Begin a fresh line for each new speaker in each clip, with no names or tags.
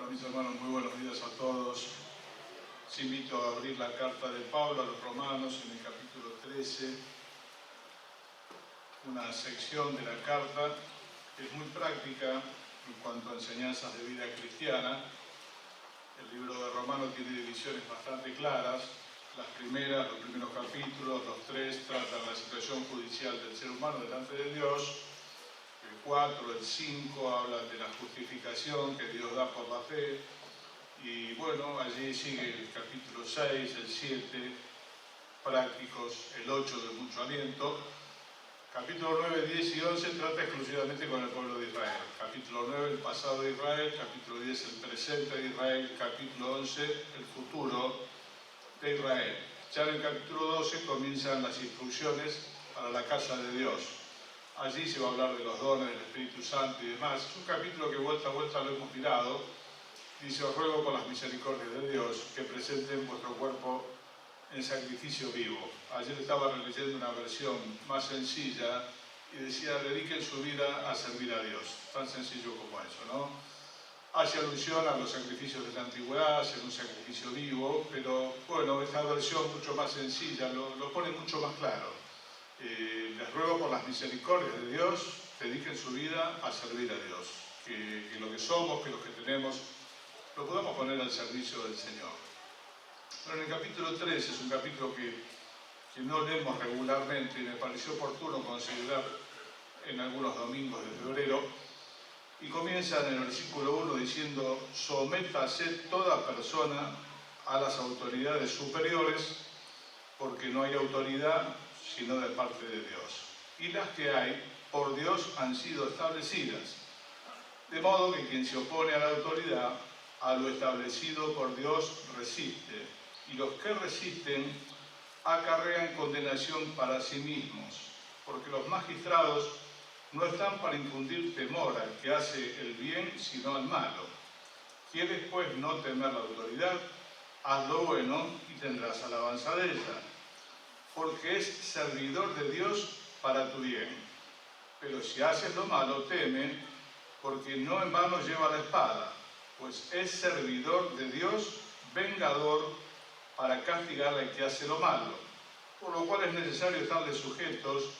Hola mis hermanos, muy buenos días a todos. Les invito a abrir la carta de Pablo a los Romanos en el capítulo 13, una sección de la carta que es muy práctica en cuanto a enseñanzas de vida cristiana. El libro de Romanos tiene divisiones bastante claras. Los primeros capítulos, los 3, tratan la situación judicial del ser humano delante de Dios. El 4, el 5 hablan de la justificación que Dios da por la fe. Y bueno, allí sigue el capítulo 6, el 7, prácticos, el 8 de mucho aliento. Capítulo 9, 10 y 11 trata exclusivamente con el pueblo de Israel. Capítulo 9, el pasado de Israel. Capítulo 10, el presente de Israel. Capítulo 11, el futuro de Israel. Ya en el capítulo 12 comienzan las instrucciones para la casa de Dios. Allí se va a hablar de los dones del Espíritu Santo y demás. Es un capítulo que vuelta a vuelta lo hemos mirado. Dice: os ruego por las misericordias de Dios que presenten vuestro cuerpo en sacrificio vivo. Ayer estaba releyendo una versión más sencilla y decía: dediquen su vida a servir a Dios. Tan sencillo como eso, ¿no? Hace alusión a los sacrificios de la antigüedad, ser un sacrificio vivo, pero bueno, esta versión mucho más sencilla lo pone mucho más claro. Les ruego por las misericordias de Dios, dediquen su vida a servir a Dios. Que lo que somos, que lo que tenemos, lo podamos poner al servicio del Señor. Pero en el capítulo 13 es un capítulo que no leemos regularmente y me pareció oportuno considerar en algunos domingos de febrero. Y comienza en el versículo 1 diciendo: sométase toda persona a las autoridades superiores, porque no hay autoridad sino de parte de Dios. Y las que hay, por Dios han sido establecidas. De modo que quien se opone a la autoridad, a lo establecido por Dios resiste. Y los que resisten acarrean condenación para sí mismos, porque los magistrados no están para infundir temor al que hace el bien, sino al malo. ¿Quieres pues no temer la autoridad? Haz lo bueno y tendrás alabanza de ella, porque es servidor de Dios para tu bien. Pero si haces lo malo, teme, porque no en vano lleva la espada, pues es servidor de Dios, vengador, para castigar al que hace lo malo. Por lo cual es necesario estarle sujetos,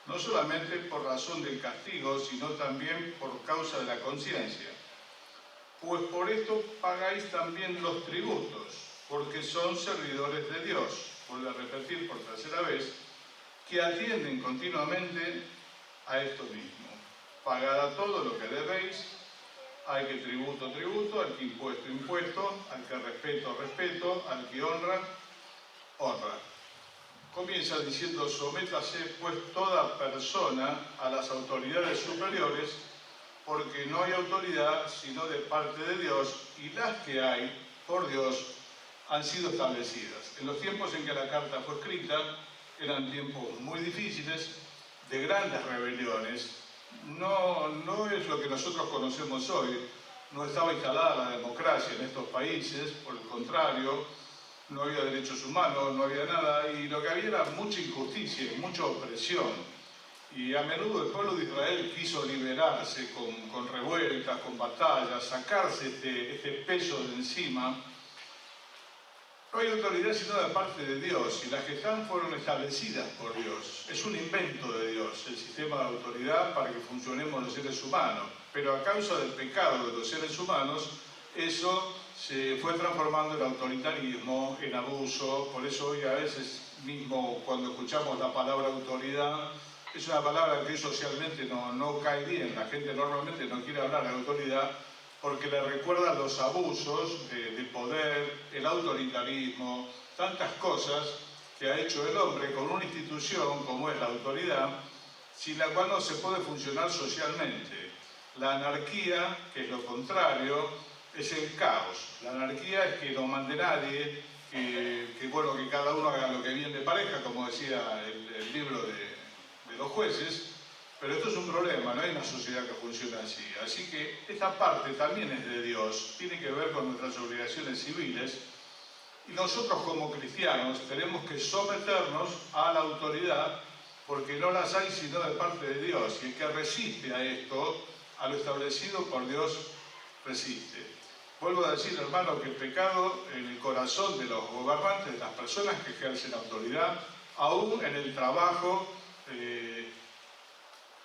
no solamente por razón del castigo, sino también por causa de la conciencia. Pues por esto pagáis también los tributos, porque son servidores de Dios, vuelvo a repetir por tercera vez, que atienden continuamente a esto mismo. Pagad a todo lo que debéis, al que tributo, tributo, al que impuesto, impuesto, al que respeto, respeto, al que honra, honra. Comienza diciendo: sométase pues toda persona a las autoridades superiores, porque no hay autoridad sino de parte de Dios, y las que hay, por Dios, han sido establecidas. En los tiempos en que la carta fue escrita, eran tiempos muy difíciles, de grandes rebeliones. No es lo que nosotros conocemos hoy. No estaba instalada la democracia en estos países, por el contrario, no había derechos humanos, no había nada, y lo que había era mucha injusticia y mucha opresión. Y a menudo el pueblo de Israel quiso liberarse con revueltas, con batallas, sacarse este peso de encima. No hay autoridad sino de parte de Dios, y las que están fueron establecidas por Dios. Es un invento de Dios, el sistema de autoridad para que funcionemos los seres humanos. Pero a causa del pecado de los seres humanos, eso se fue transformando en autoritarismo, en abuso. Por eso hoy a veces mismo cuando escuchamos la palabra autoridad, es una palabra que socialmente no cae bien. La gente normalmente no quiere hablar de autoridad porque le recuerda los abusos de poder, el autoritarismo, tantas cosas que ha hecho el hombre con una institución como es la autoridad, sin la cual no se puede funcionar socialmente. La anarquía, que es lo contrario, es el caos. La anarquía es que no mande nadie, que cada uno haga lo que bien le parezca, como decía el libro de los jueces. Pero esto es un problema, no hay una sociedad que funcione así. Así que esta parte también es de Dios, tiene que ver con nuestras obligaciones civiles. Y nosotros como cristianos tenemos que someternos a la autoridad, porque no las hay sino de parte de Dios. Y el que resiste a esto, a lo establecido por Dios, resiste. Vuelvo a decir, hermano, que el pecado en el corazón de los gobernantes, de las personas que ejercen autoridad, aún en el trabajo,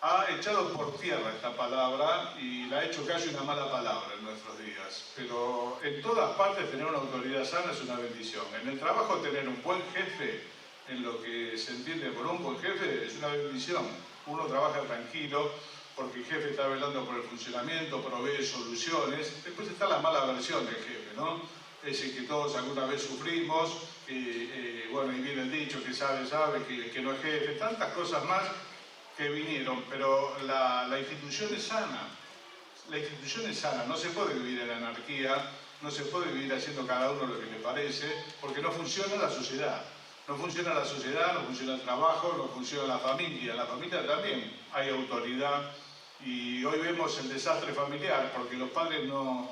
ha echado por tierra esta palabra y la ha hecho casi una mala palabra en nuestros días. Pero en todas partes tener una autoridad sana es una bendición. En el trabajo tener un buen jefe, en lo que se entiende por un buen jefe, es una bendición. Uno trabaja tranquilo porque el jefe está velando por el funcionamiento, provee soluciones. Después está la mala versión del jefe, ¿no? Ese que todos alguna vez sufrimos, bueno, y viene el dicho, que sabe, que no es jefe, tantas cosas más que vinieron, pero la institución es sana. La institución es sana, no se puede vivir en anarquía, no se puede vivir haciendo cada uno lo que le parece, porque no funciona la sociedad. No funciona la sociedad, no funciona el trabajo, no funciona la familia. En la familia también hay autoridad y hoy vemos el desastre familiar porque los padres no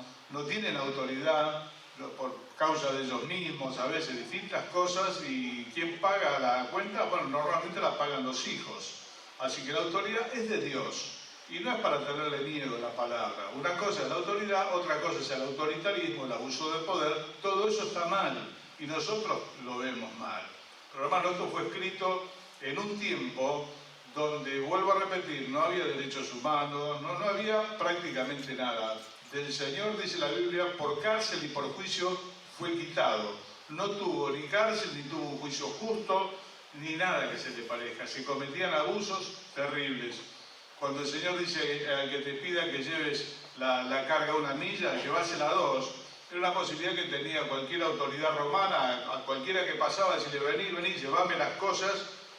tienen autoridad por causa de ellos mismos, a veces distintas cosas, y ¿quién paga la cuenta? Bueno, normalmente la pagan los hijos. Así que la autoridad es de Dios y no es para tenerle miedo a la palabra. Una cosa es la autoridad, otra cosa es el autoritarismo, el abuso de poder. Todo eso está mal y nosotros lo vemos mal. Pero hermano, esto fue escrito en un tiempo donde, vuelvo a repetir, no había derechos humanos, no había prácticamente nada. Del Señor, dice la Biblia, por cárcel y por juicio fue quitado. No tuvo ni cárcel, ni tuvo un juicio justo, ni nada que se le parezca. Se cometían abusos terribles. Cuando el Señor dice al que te pida que lleves la carga 1 milla, llevásela 2, era una posibilidad que tenía cualquier autoridad romana, a cualquiera que pasaba, decirle, vení, llevame las cosas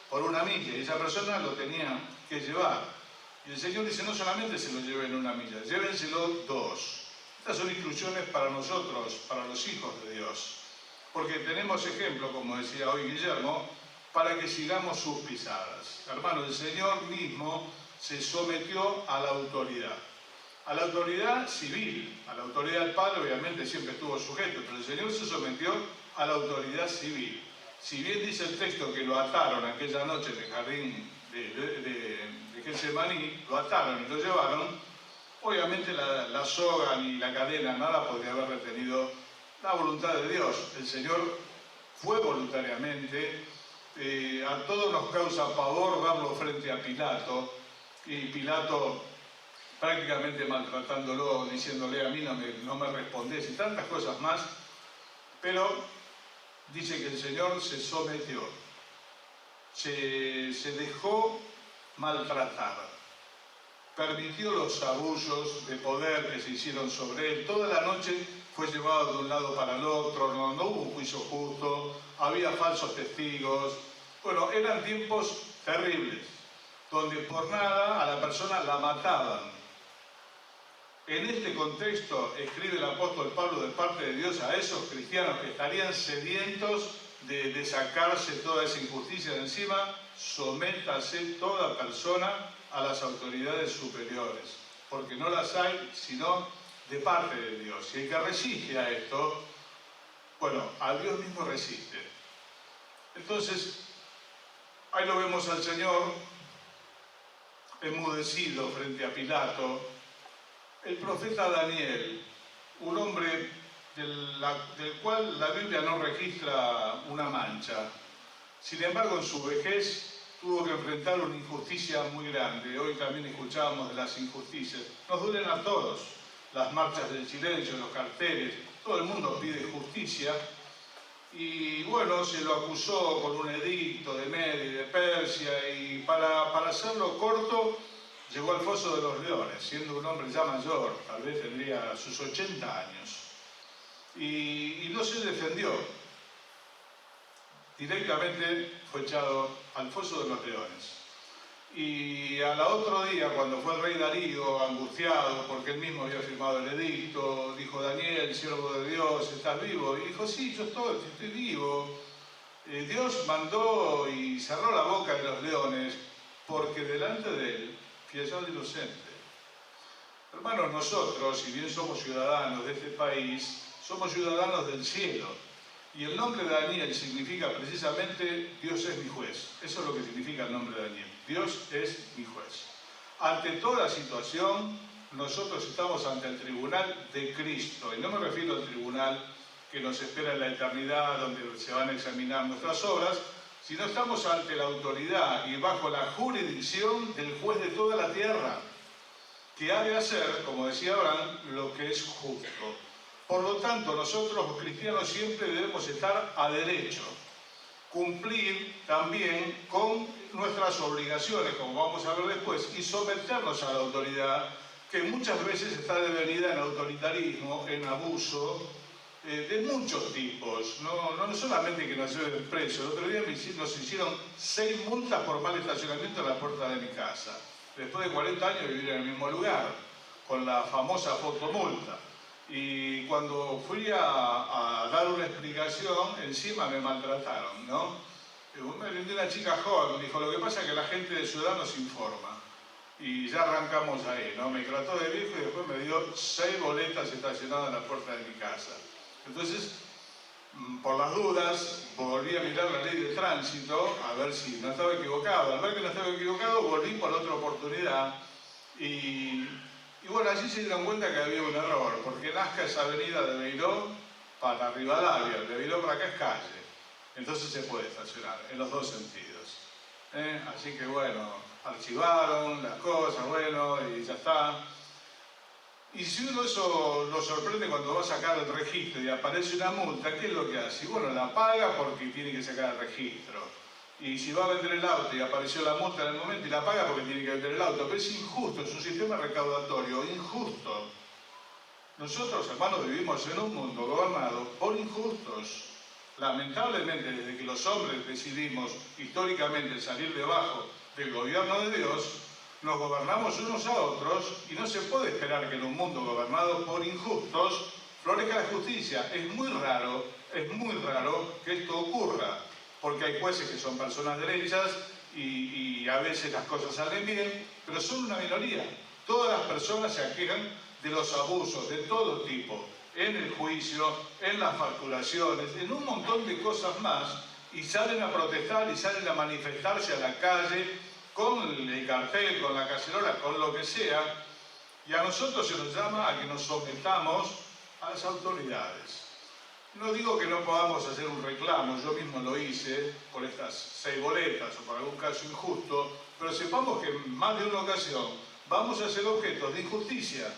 por 1 milla. Y esa persona lo tenía que llevar. Y el Señor dice, no solamente se lo lleven 1 milla, llévenselo 2. Estas son instrucciones para nosotros, para los hijos de Dios. Porque tenemos ejemplo, como decía hoy Guillermo, para que sigamos sus pisadas. Hermano, el Señor mismo se sometió a la autoridad civil. A la autoridad del Padre obviamente siempre estuvo sujeto, pero el Señor se sometió a la autoridad civil. Si bien dice el texto que lo ataron aquella noche en el jardín de Getsemaní, lo ataron y lo llevaron, obviamente la soga ni la cadena, nada podría haber retenido la voluntad de Dios. El Señor fue voluntariamente. A todos nos causa pavor verlo frente a Pilato, y Pilato prácticamente maltratándolo, diciéndole, a mí no me respondés, y tantas cosas más, pero dice que el Señor se sometió, se dejó maltratar, permitió los abusos de poder que se hicieron sobre él. Toda la noche fue llevado de un lado para el otro, no hubo un juicio justo, había falsos testigos. Bueno, eran tiempos terribles, donde por nada a la persona la mataban. En este contexto escribe el apóstol Pablo de parte de Dios a esos cristianos que estarían sedientos de sacarse toda esa injusticia de encima: sométase toda persona a las autoridades superiores, porque no las hay sino de parte de Dios. Y el que resiste a esto, bueno, a Dios mismo resiste. Entonces, ahí lo vemos al Señor enmudecido frente a Pilato. El profeta Daniel, un hombre del cual la Biblia no registra una mancha, sin embargo en su vejez tuvo que enfrentar una injusticia muy grande. Hoy también escuchábamos de las injusticias. Nos duelen a todos las marchas del silencio, los carteles, todo el mundo pide justicia. Y bueno, se lo acusó con un edicto de Media y de Persia, y para hacerlo corto, llegó al foso de los leones, siendo un hombre ya mayor, tal vez tendría sus 80 años. Y no se defendió. Directamente fue echado al foso de los leones. Y al otro día, cuando fue el rey Darío, angustiado porque él mismo había firmado el edicto, dijo: Daniel, siervo de Dios, ¿estás vivo? Y dijo: sí, yo estoy vivo. Dios mandó y cerró la boca de los leones porque delante de él fui hallado inocente. Hermanos, nosotros, si bien somos ciudadanos de este país, somos ciudadanos del cielo. Y el nombre de Daniel significa precisamente Dios es mi juez. Eso es lo que significa el nombre de Daniel. Dios es mi juez. Ante toda situación, nosotros estamos ante el tribunal de Cristo, y no me refiero al tribunal que nos espera en la eternidad, donde se van a examinar nuestras obras, sino estamos ante la autoridad y bajo la jurisdicción del juez de toda la tierra, que ha de hacer, como decía Abraham, lo que es justo. Por lo tanto, nosotros los cristianos siempre debemos estar a derecho, cumplir también con nuestras obligaciones, como vamos a ver después, y someternos a la autoridad, que muchas veces está devenida en autoritarismo, en abuso, de muchos tipos, no solamente que nos lleven presos. El otro día nos hicieron 6 multas por mal estacionamiento en la puerta de mi casa, después de 40 años de vivir en el mismo lugar, con la famosa fotomulta. Y cuando fui a dar una explicación, encima me maltrataron, ¿no? Una chica joven me dijo, lo que pasa es que la gente de Ciudad nos informa. Y ya arrancamos ahí, ¿no? Me trató de viejo y después me dio 6 boletas estacionadas en la puerta de mi casa. Entonces, por las dudas, volví a mirar la ley de tránsito, a ver si no estaba equivocado. Al ver que no estaba equivocado, volví por otra oportunidad. Y bueno, allí se dieron cuenta que había un error, porque Nazca es avenida de Beiró para Rivadavia, de Beiró para acá es calle. Entonces se puede estacionar, en los dos sentidos. Así que bueno, archivaron las cosas, bueno, y ya está. Y si uno eso lo sorprende cuando va a sacar el registro y aparece una multa, ¿qué es lo que hace? Bueno, la paga porque tiene que sacar el registro. Y si va a vender el auto y apareció la multa en el momento y la paga porque tiene que vender el auto. Pero es injusto, es un sistema recaudatorio injusto. Nosotros, hermanos, vivimos en un mundo gobernado por injustos. Lamentablemente, desde que los hombres decidimos históricamente salir debajo del gobierno de Dios, nos gobernamos unos a otros y no se puede esperar que en un mundo gobernado por injustos florezca la justicia. Es muy raro que esto ocurra, porque hay jueces que son personas derechas y a veces las cosas salen bien, pero son una minoría. Todas las personas se aquejan de los abusos de todo tipo, en el juicio, en las facturaciones, en un montón de cosas más, y salen a protestar y salen a manifestarse a la calle, con el cartel, con la cacerola, con lo que sea, y a nosotros se nos llama a que nos sometamos a las autoridades. No digo que no podamos hacer un reclamo, yo mismo lo hice por estas 6 boletas o por algún caso injusto, pero sepamos que en más de una ocasión vamos a ser objetos de injusticia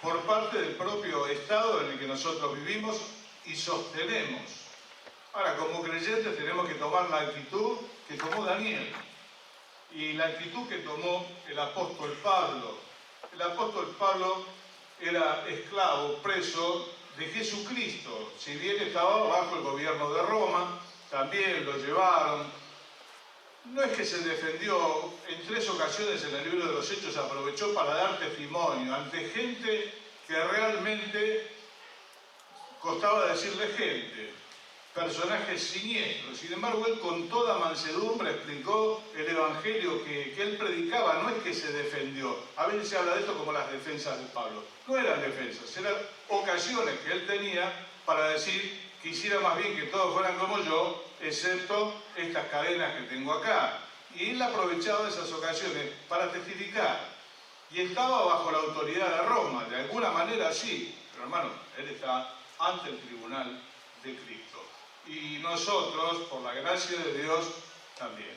por parte del propio Estado en el que nosotros vivimos y sostenemos. Ahora, como creyentes tenemos que tomar la actitud que tomó Daniel. Y la actitud que tomó el apóstol Pablo. El apóstol Pablo era esclavo, preso de Jesucristo. Si bien estaba bajo el gobierno de Roma, también lo llevaron. No es que se defendió, en 3 ocasiones en el libro de los Hechos aprovechó para dar testimonio ante gente que realmente costaba decirle gente. Personajes siniestros. Sin embargo, él con toda mansedumbre explicó el evangelio que él predicaba. No es que se defendió. A veces se habla de esto como las defensas de Pablo. No eran defensas, eran ocasiones que él tenía para decir: quisiera más bien que todos fueran como yo, excepto estas cadenas que tengo acá. Y él aprovechaba esas ocasiones para testificar. Y estaba bajo la autoridad de Roma, de alguna manera sí. Pero hermano, él está ante el tribunal de Cristo. Y nosotros, por la gracia de Dios, también.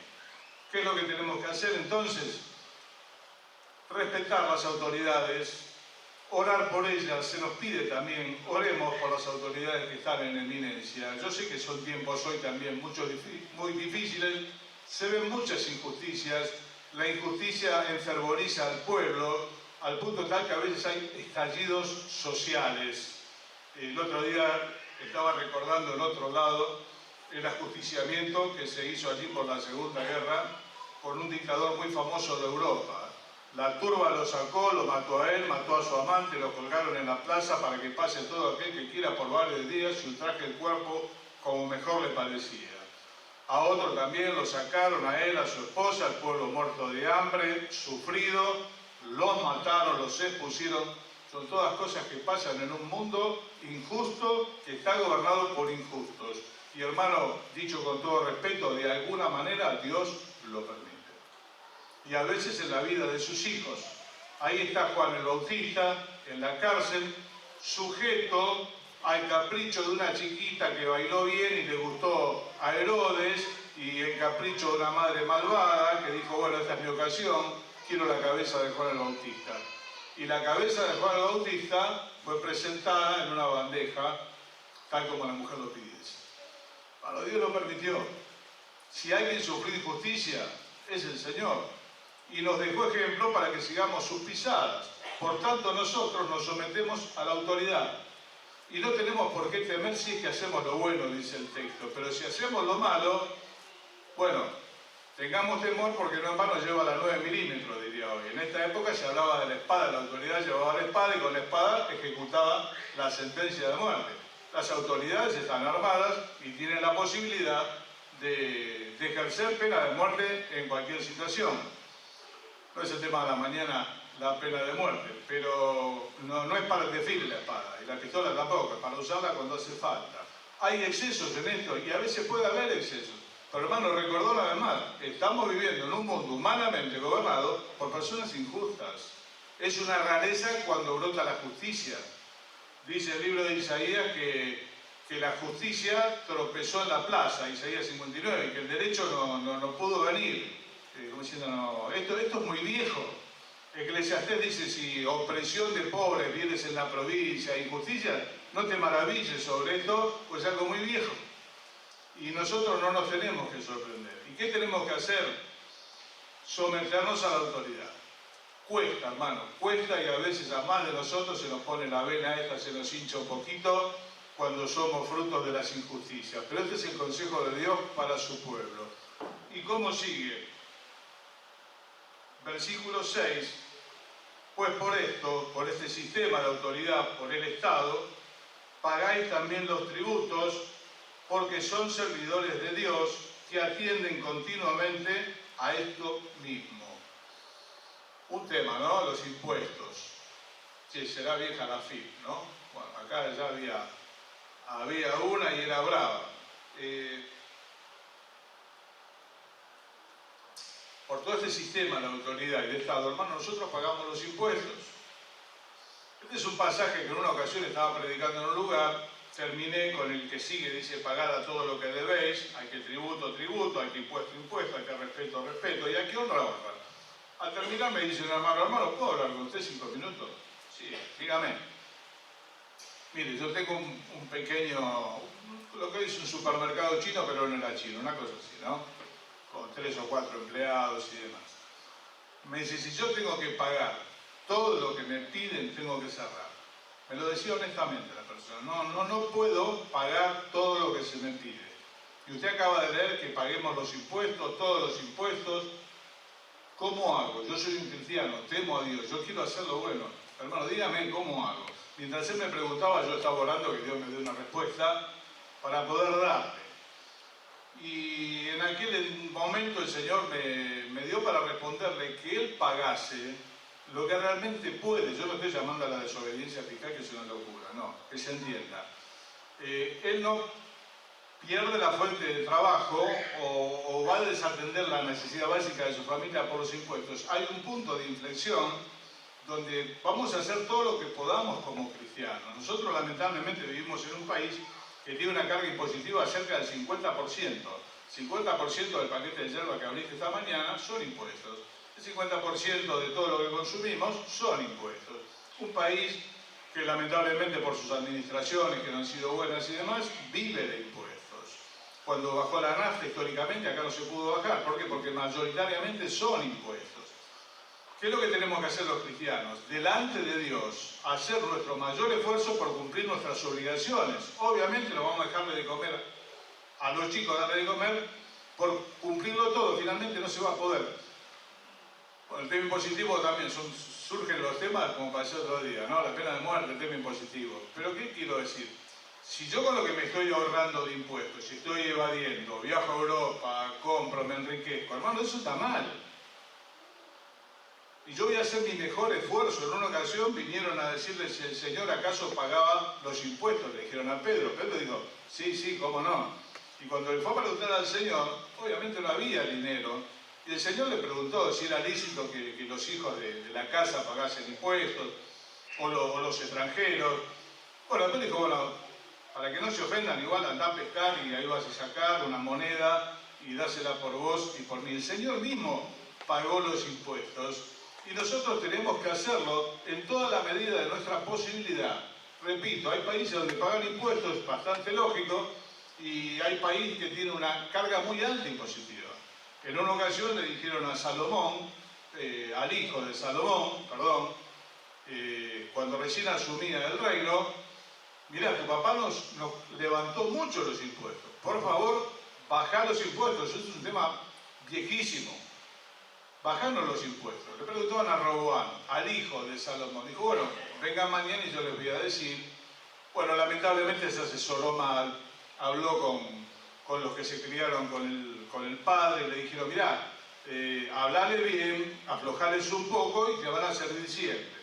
¿Qué es lo que tenemos que hacer entonces? Respetar las autoridades, orar por ellas. Se nos pide también, oremos por las autoridades que están en eminencia. Yo sé que son tiempos hoy también muy difíciles, se ven muchas injusticias, la injusticia enfervoriza al pueblo, al punto tal que a veces hay estallidos sociales. El otro día estaba recordando en otro lado el ajusticiamiento que se hizo allí por la Segunda Guerra por un dictador muy famoso de Europa. La turba lo sacó, lo mató a él, mató a su amante, lo colgaron en la plaza para que pase todo aquel que quiera por varios días y ultraje el cuerpo como mejor le parecía. A otro también lo sacaron, a él, a su esposa, al pueblo muerto de hambre, sufrido, los mataron, los expusieron. Son todas cosas que pasan en un mundo injusto que está gobernado por injustos. Y hermano, dicho con todo respeto, de alguna manera Dios lo permite. Y a veces en la vida de sus hijos. Ahí está Juan el Bautista, en la cárcel, sujeto al capricho de una chiquita que bailó bien y le gustó a Herodes, y el capricho de una madre malvada que dijo, bueno, esta es mi ocasión, quiero la cabeza de Juan el Bautista. Y la cabeza de Juan el Bautista fue presentada en una bandeja, tal como la mujer lo pidiese. Bueno, Dios lo permitió. Si alguien sufrió injusticia, es el Señor. Y nos dejó ejemplo para que sigamos sus pisadas. Por tanto, nosotros nos sometemos a la autoridad. Y no tenemos por qué temer si es que hacemos lo bueno, dice el texto. Pero si hacemos lo malo, bueno, tengamos temor porque no en vano lleva la 9 milímetros, diría hoy. En esta época se hablaba de la espada, la autoridad llevaba la espada y con la espada ejecutaba la sentencia de muerte. Las autoridades están armadas y tienen la posibilidad de ejercer pena de muerte en cualquier situación. No es el tema de la mañana la pena de muerte, pero no es para el desfile la espada, y la pistola tampoco, es para usarla cuando hace falta. Hay excesos en esto, y a veces puede haber excesos. Pero hermano, recordó una vez más, estamos viviendo en un mundo humanamente gobernado por personas injustas. Es una rareza cuando brota la justicia. Dice el libro de Isaías que la justicia tropezó en la plaza, Isaías 59, y que el derecho no pudo venir. Como diciendo, no, esto es muy viejo. Eclesiastés dice, si opresión de pobres vienes en la provincia, injusticia, no te maravilles sobre esto, pues es algo muy viejo. Y nosotros no nos tenemos que sorprender. ¿Y qué tenemos que hacer? Someternos a la autoridad. Cuesta, hermano, cuesta, y a veces a más de nosotros se nos pone la vena esta, se nos hincha un poquito cuando somos frutos de las injusticias. Pero este es el consejo de Dios para su pueblo. ¿Y cómo sigue? Versículo 6. Pues por esto, por este sistema de autoridad, por el Estado, pagáis también los tributos, porque son servidores de Dios que atienden continuamente a esto mismo. Un tema, ¿no? Los impuestos. Sí, será vieja la FIP, ¿no? Bueno, acá ya había una y era brava. Por todo este sistema de autoridad y de Estado, hermano, nosotros pagamos los impuestos. Este es un pasaje que en una ocasión estaba predicando en un lugar, terminé con el que sigue, dice, pagad a todo lo que debéis, hay que tributo, tributo, hay que impuesto, impuesto, hay que respeto, respeto, y hay que honra, honra. Al terminar me dice un hermano, ¿puedo hablar con usted 5 minutos? Sí, dígame. Mire, yo tengo un pequeño, lo que es un supermercado chino, pero no era chino, una cosa así, ¿no? Con 3 o 4 empleados y demás. Me dice, si yo tengo que pagar todo lo que me piden, tengo que cerrar. Me lo decía honestamente la persona, no puedo pagar todo lo que se me pide. Y usted acaba de leer que paguemos los impuestos, todos los impuestos. ¿Cómo hago? Yo soy un cristiano, temo a Dios, yo quiero hacer lo bueno. Hermano, dígame cómo hago. Mientras él me preguntaba, yo estaba orando que Dios me dé una respuesta para poder darle. Y en aquel momento el Señor me dio para responderle que Él pagase lo que realmente puede. Yo no estoy llamando a la desobediencia fiscal, que es una locura, no, que se entienda. Él no pierde la fuente de trabajo o va a desatender la necesidad básica de su familia por los impuestos. Hay un punto de inflexión donde vamos a hacer todo lo que podamos como cristianos. Nosotros lamentablemente vivimos en un país que tiene una carga impositiva cerca del 50%. 50% del paquete de yerba que abriste esta mañana son impuestos. El 50% de todo lo que consumimos son impuestos. Un país que lamentablemente por sus administraciones, que no han sido buenas y demás, vive de impuestos. Cuando bajó la nafta históricamente acá no se pudo bajar. ¿Por qué? Porque mayoritariamente son impuestos. ¿Qué es lo que tenemos que hacer los cristianos? Delante de Dios, hacer nuestro mayor esfuerzo por cumplir nuestras obligaciones. Obviamente no vamos a dejarle de comer a los chicos, darle de comer, por cumplirlo todo, finalmente no se va a poder. Bueno, el tema impositivo también, surgen los temas como pasó otro día, ¿no? La pena de muerte, el tema impositivo. Pero ¿qué quiero decir? Si yo con lo que me estoy ahorrando de impuestos, si estoy evadiendo, viajo a Europa, compro, me enriquezco, hermano, eso está mal. Y yo voy a hacer mi mejor esfuerzo. En una ocasión vinieron a decirle si el Señor acaso pagaba los impuestos. Le dijeron a Pedro. Pedro dijo, sí, cómo no. Y cuando le fue a preguntar al Señor, obviamente no había dinero. Y el Señor le preguntó si era lícito que los hijos de la casa pagasen impuestos, o los extranjeros. Bueno, después dijo, bueno, para que no se ofendan, igual andá a pescar y ahí vas a sacar una moneda y dásela por vos y por mí. El Señor mismo pagó los impuestos y nosotros tenemos que hacerlo en toda la medida de nuestra posibilidad. Repito, hay países donde pagar impuestos es bastante lógico y hay países que tienen una carga muy alta impositiva. En una ocasión le dijeron a Salomón, al hijo de Salomón, perdón, cuando recién asumía el reino, mirá, tu papá nos levantó mucho los impuestos. Por favor, bajá los impuestos. Eso es un tema viejísimo. Bajanos los impuestos. Le preguntaban a Roboam, al hijo de Salomón. Dijo, bueno, vengan mañana y yo les voy a decir. Bueno, lamentablemente se asesoró mal. Habló con los que se criaron con el padre. Le dijeron, mirá, hablale bien, aflojales un poco y te van a servir siempre.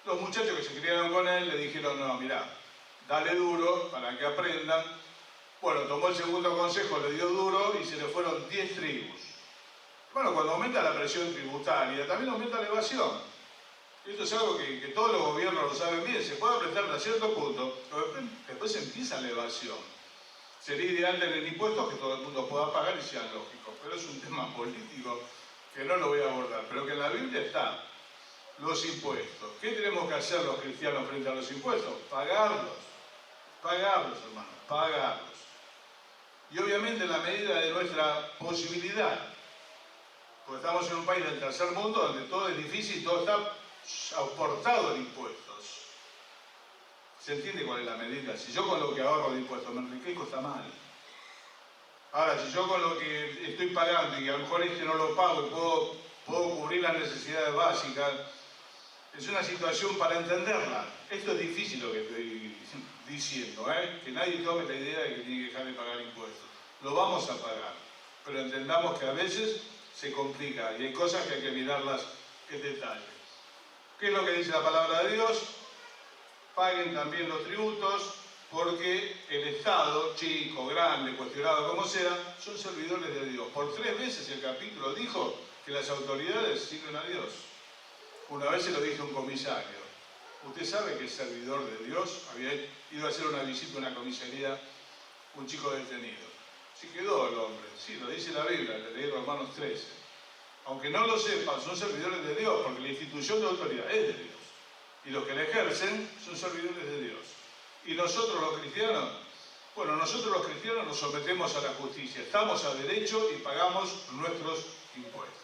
Los muchachos que se criaron con él le dijeron, no, mirá, dale duro para que aprendan. Bueno, tomó el segundo consejo, le dio duro y se le fueron 10 tribus. Bueno, cuando aumenta la presión tributaria, también aumenta la evasión. Esto es algo que todos los gobiernos lo saben bien, se puede apretar a cierto punto, pero después empieza la evasión. Sería ideal tener impuestos que todo el mundo pueda pagar y sean lógicos, pero es un tema político que no lo voy a abordar, pero que en la Biblia está. Los impuestos. ¿Qué tenemos que hacer los cristianos frente a los impuestos? Pagarlos. Pagarlos, hermanos, pagarlos. Y obviamente en la medida de nuestra posibilidad. Porque estamos en un país del tercer mundo donde todo es difícil, todo está aportado en impuestos. ¿Se entiende cuál es la medida? Si yo con lo que ahorro de impuestos me enriquezco, está mal. Ahora, si yo con lo que estoy pagando y a lo mejor no lo pago y puedo cubrir las necesidades básicas, es una situación para entenderla. Esto es difícil lo que estoy diciendo, que nadie tome la idea de que tiene que dejar de pagar impuestos. Lo vamos a pagar, pero entendamos que a veces se complica y hay cosas que hay que mirarlas en detalle. ¿Qué es lo que dice la palabra de Dios? Paguen también los tributos, porque el Estado, chico, grande, cuestionado como sea, son servidores de Dios. Por 3 veces el capítulo dijo que las autoridades sirven a Dios. Una vez se lo dije a un comisario. Usted sabe que es servidor de Dios. Había ido a hacer una visita a una comisaría, un chico detenido. Sí quedó el hombre. Sí, lo dice la Biblia, le leí Romanos 13. Aunque no lo sepan, son servidores de Dios, porque la institución de autoridad es de Dios. Y los que la ejercen son servidores de Dios. Y nosotros los cristianos, bueno, nosotros los cristianos nos sometemos a la justicia. Estamos a derecho y pagamos nuestros impuestos.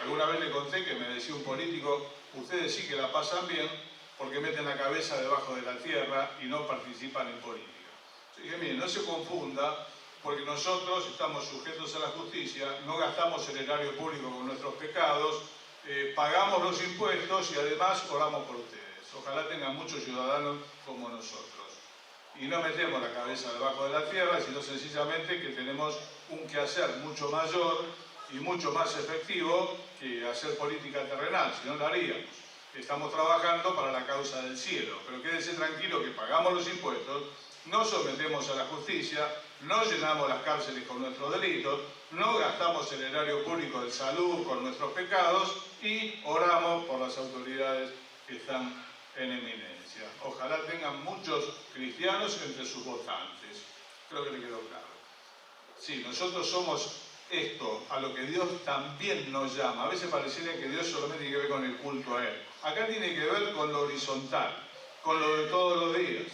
Alguna vez le conté que me decía un político, ustedes sí que la pasan bien porque meten la cabeza debajo de la tierra y no participan en política. Yo dije, miren, no se confunda, porque nosotros estamos sujetos a la justicia, no gastamos el erario público con nuestros pecados, pagamos los impuestos y además oramos por ustedes. Ojalá tengan muchos ciudadanos como nosotros. Y no metemos la cabeza debajo de la tierra, sino sencillamente que tenemos un quehacer mucho mayor y mucho más efectivo que hacer política terrenal, si no lo haríamos. Estamos trabajando para la causa del cielo, pero quédese tranquilo que pagamos los impuestos, no sometemos a la justicia, no llenamos las cárceles con nuestros delitos, no gastamos el erario público de salud con nuestros pecados y oramos por las autoridades que están en eminencia. Ojalá tengan muchos cristianos entre sus votantes. Creo que le quedó claro. Sí, nosotros somos esto a lo que Dios también nos llama. A veces pareciera que Dios solamente tiene que ver con el culto a Él. Acá tiene que ver con lo horizontal, con lo de todos los días,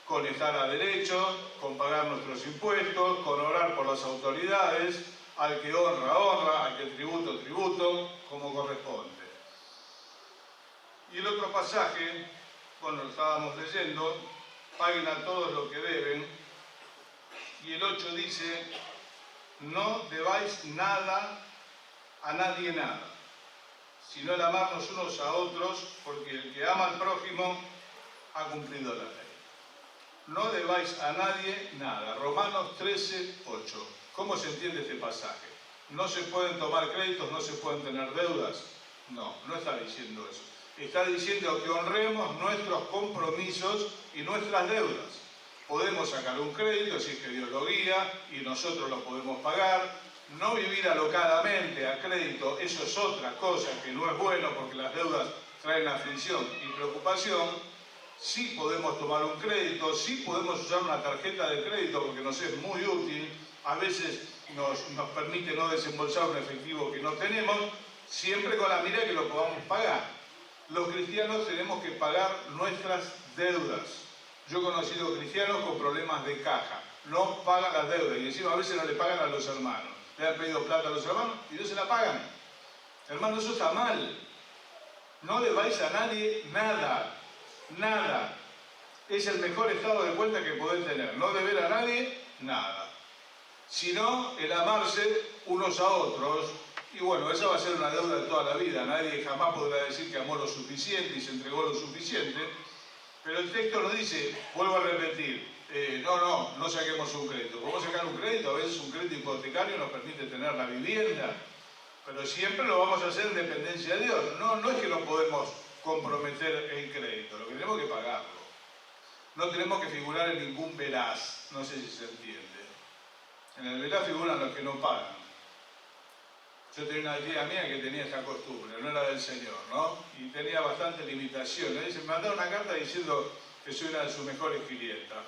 con estar a derecho, con pagar nuestros impuestos, con orar por las autoridades, al que honra, honra, al que tributo, tributo, como corresponde. Y el otro pasaje, bueno, lo estábamos leyendo, paguen a todos lo que deben, y el 8 dice, no debáis nada a nadie nada, sino el amarnos unos a otros, porque el que ama al prójimo ha cumplido la ley. No debáis a nadie nada. Romanos 13, 8. ¿Cómo se entiende este pasaje? ¿No se pueden tomar créditos, no se pueden tener deudas? No, no está diciendo eso. Está diciendo que honremos nuestros compromisos y nuestras deudas. Podemos sacar un crédito si es que Dios lo guía y nosotros lo podemos pagar. No vivir alocadamente a crédito, eso es otra cosa que no es bueno porque las deudas traen aflicción y preocupación. Sí podemos tomar un crédito, sí podemos usar una tarjeta de crédito porque nos es muy útil, a veces nos permite no desembolsar un efectivo que no tenemos, siempre con la mira que lo podamos pagar. Los cristianos tenemos que pagar nuestras deudas. Yo he conocido cristianos con problemas de caja, no pagan las deudas y encima a veces no le pagan a los hermanos. Le han pedido plata a los hermanos y no se la pagan. Hermano, eso está mal. No le vais a nadie nada. Nada. Es el mejor estado de cuenta que podés tener. No deber a nadie nada. Sino el amarse unos a otros. Y bueno, esa va a ser una deuda de toda la vida. Nadie jamás podrá decir que amó lo suficiente y se entregó lo suficiente. Pero el texto nos dice, vuelvo a repetir, no saquemos un crédito. Podemos sacar un crédito, a veces un crédito hipotecario nos permite tener la vivienda, pero siempre lo vamos a hacer en dependencia de Dios. No es que no podemos comprometer el crédito, lo que tenemos que pagarlo. No tenemos que figurar en ningún veraz, no sé si se entiende. En el veraz figuran los que no pagan. Yo tenía una tía mía que tenía esta costumbre, no era del Señor, ¿no? Y tenía bastantes limitaciones. Dice, me mandaron una carta diciendo que soy una de sus mejores clientas.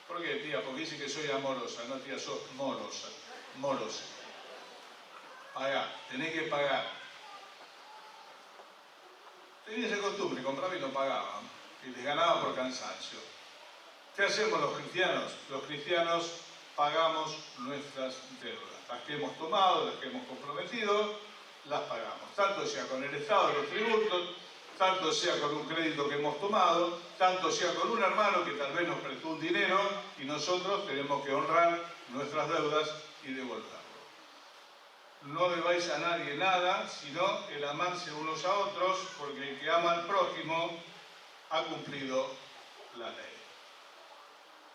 ¿Por qué, tía? Porque dice que soy amorosa. No, tía, sos morosa. Morosa. Pagá, tenés que pagar. Tenía esa costumbre, compraba y no pagaba. Y les ganaba por cansancio. ¿Qué hacemos los cristianos? Los cristianos pagamos nuestras deudas. Las que hemos tomado, las que hemos comprometido, las pagamos. Tanto sea con el Estado de los tributos, tanto sea con un crédito que hemos tomado, tanto sea con un hermano que tal vez nos prestó un dinero y nosotros tenemos que honrar nuestras deudas y devolverlo. No debáis a nadie nada, sino el amarse unos a otros, porque el que ama al prójimo ha cumplido la ley.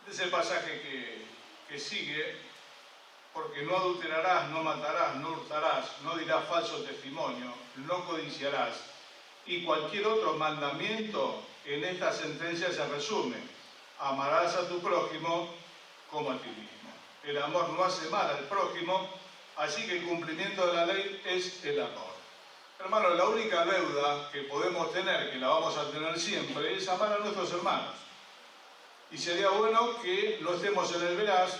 Es el pasaje que sigue. Porque no adulterarás, no matarás, no hurtarás, no dirás falso testimonio, no codiciarás. Y cualquier otro mandamiento en esta sentencia se resume. Amarás a tu prójimo como a ti mismo. El amor no hace mal al prójimo, así que el cumplimiento de la ley es el amor. Hermano, la única deuda que podemos tener, que la vamos a tener siempre, es amar a nuestros hermanos. Y sería bueno que no estemos en el veraz,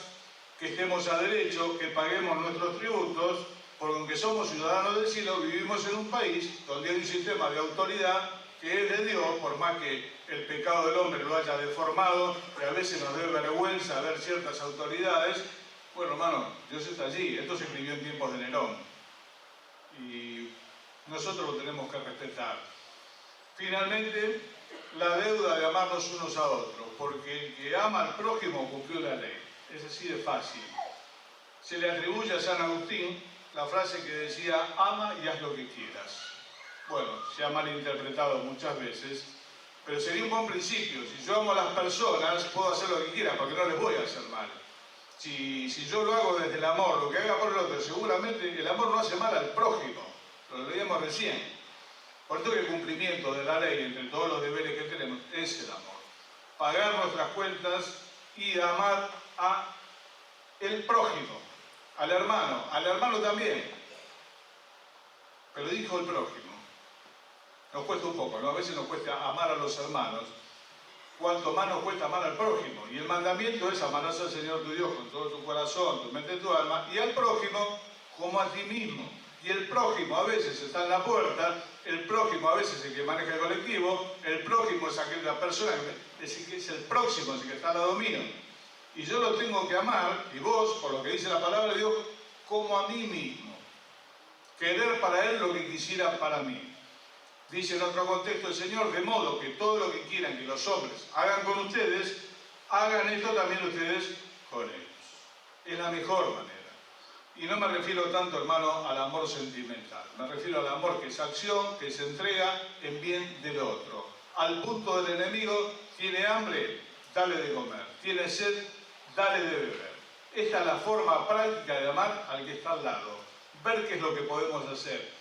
que estemos a derecho, que paguemos nuestros tributos, porque aunque somos ciudadanos del cielo, vivimos en un país donde hay un sistema de autoridad que es de Dios, por más que el pecado del hombre lo haya deformado, que a veces nos dé vergüenza ver ciertas autoridades. Bueno, hermano, Dios está allí. Esto se escribió en tiempos de Nerón. Y nosotros lo tenemos que respetar. Finalmente, la deuda de amarnos unos a otros, porque el que ama al prójimo cumplió la ley. Es así de fácil. Se le atribuye a San Agustín la frase que decía, ama y haz lo que quieras. Bueno, se ha malinterpretado muchas veces, pero sería un buen principio. Si yo amo a las personas, puedo hacer lo que quiera, porque no les voy a hacer mal. Si yo lo hago desde el amor, lo que haga por el otro, seguramente el amor no hace mal al prójimo. Lo leíamos recién. Por todo el cumplimiento de la ley, entre todos los deberes que tenemos, es el amor. Pagar nuestras cuentas y amar a el prójimo, al hermano también. Pero dijo el prójimo. Nos cuesta un poco, ¿no? A veces nos cuesta amar a los hermanos. Cuanto más nos cuesta amar al prójimo. Y el mandamiento es amarás al Señor tu Dios con todo tu corazón, tu mente y tu alma, y al prójimo como a ti mismo. Y el prójimo a veces está en la puerta, el prójimo a veces es el que maneja el colectivo, el prójimo es aquella persona, es el próximo, es el que está al lado mío. Y yo lo tengo que amar, y vos, por lo que dice la palabra de Dios, como a mí mismo. Querer para Él lo que quisiera para mí. Dice en otro contexto el Señor, de modo que todo lo que quieran que los hombres hagan con ustedes, hagan esto también ustedes con ellos. Es la mejor manera. Y no me refiero tanto, hermano, al amor sentimental. Me refiero al amor que es acción, que se entrega en bien del otro. Al punto del enemigo, tiene hambre, dale de comer. Tiene sed, dale de beber. Esta es la forma práctica de amar al que está al lado. Ver qué es lo que podemos hacer.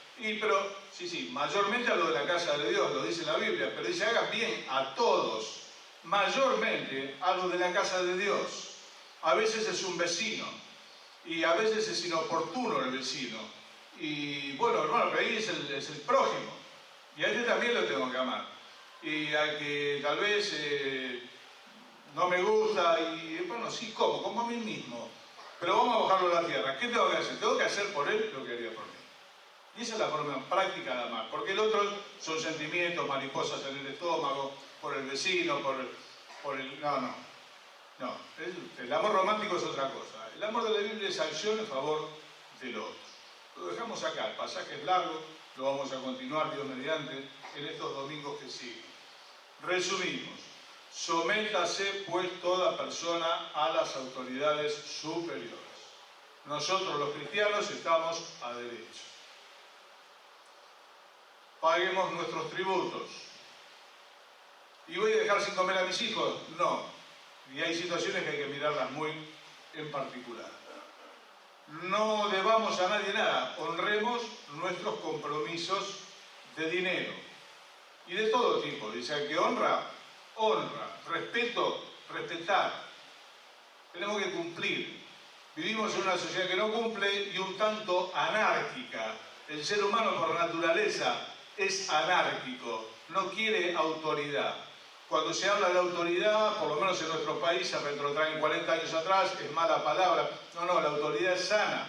Sí, mayormente a lo de la casa de Dios, lo dice la Biblia, pero dice, hagan bien a todos, mayormente a lo de la casa de Dios. A veces es un vecino, y a veces es inoportuno el vecino. Y bueno, hermano, pero ahí es el prójimo. Y a este también lo tengo que amar. Y al que tal vez no me gusta, y bueno, sí, como a mí mismo. Pero vamos a bajarlo a la tierra. ¿Qué tengo que hacer? Tengo que hacer por él lo que haría por mí. Y esa es la forma práctica de amar. Porque el otro son sentimientos, mariposas en el estómago, por el vecino, por el... No. El amor romántico es otra cosa. El amor de la Biblia es acción en favor del otro. Lo dejamos acá. El pasaje es largo, lo vamos a continuar, Dios mediante, en estos domingos que siguen. Resumimos. Sométase pues toda persona a las autoridades superiores. Nosotros los cristianos estamos a derecho. Paguemos nuestros tributos. ¿Y voy a dejar sin comer a mis hijos? No. Y hay situaciones que hay que mirarlas muy en particular. No debamos a nadie nada. Honremos nuestros compromisos de dinero. Y de todo tipo. Dice, el que honra, honra. Respeto, respetar. Tenemos que cumplir. Vivimos en una sociedad que no cumple y un tanto anárquica. El ser humano por naturaleza es anárquico, no quiere autoridad. Cuando se habla de autoridad, por lo menos en nuestro país, se retrotraen 40 años atrás, es mala palabra. No, la autoridad es sana.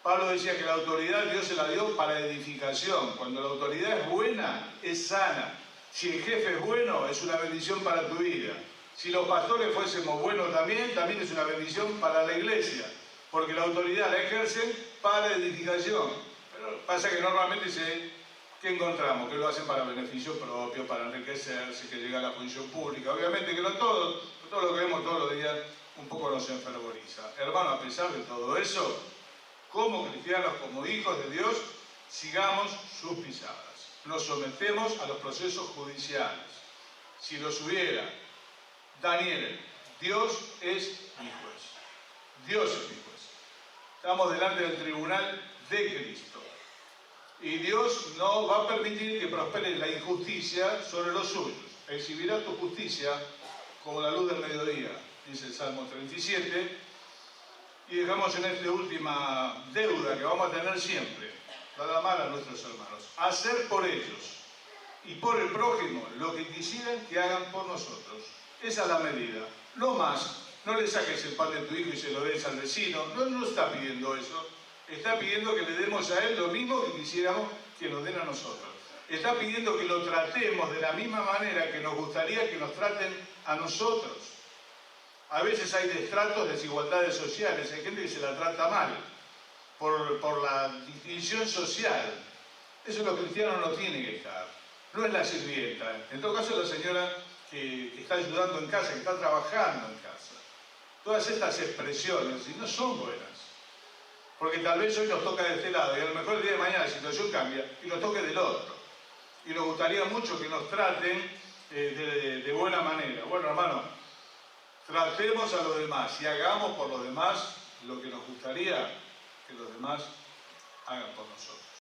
Pablo decía que la autoridad Dios se la dio para edificación. Cuando la autoridad es buena, es sana. Si el jefe es bueno, es una bendición para tu vida. Si los pastores fuésemos buenos también es una bendición para la iglesia. Porque la autoridad la ejercen para edificación. Pero pasa que normalmente ¿qué encontramos? Que lo hacen para beneficio propio, para enriquecerse, que llega a la función pública. Obviamente que no todo lo que vemos todos los días un poco nos enfervoriza. Hermano, a pesar de todo eso, como cristianos, como hijos de Dios, sigamos sus pisadas. Nos sometemos a los procesos judiciales. Si los hubiera, Daniel, Dios es mi juez. Dios es mi juez. Estamos delante del tribunal de Cristo. Y Dios no va a permitir que prospere la injusticia sobre los suyos. Exhibirá tu justicia como la luz del mediodía, dice el Salmo 37. Y dejamos en esta última deuda que vamos a tener siempre, para amar a nuestros hermanos. Hacer por ellos y por el prójimo lo que quisieran que hagan por nosotros. Esa es la medida. No más. No le saques el pan de tu hijo y se lo des al vecino. No está pidiendo eso. Está pidiendo que le demos a él lo mismo que quisiéramos que nos den a nosotros. Está pidiendo que lo tratemos de la misma manera que nos gustaría que nos traten a nosotros. A veces hay destratos, desigualdades sociales. Hay gente que se la trata mal por la distinción social. Eso los cristianos no tienen que estar. No es la sirvienta. En todo caso, la señora que está ayudando en casa, que está trabajando en casa. Todas estas expresiones, y no son buenas. Porque tal vez hoy nos toca de este lado, y a lo mejor el día de mañana la situación cambia, y nos toque del otro. Y nos gustaría mucho que nos traten de buena manera. Bueno, hermano, tratemos a los demás y hagamos por los demás lo que nos gustaría que los demás hagan por nosotros.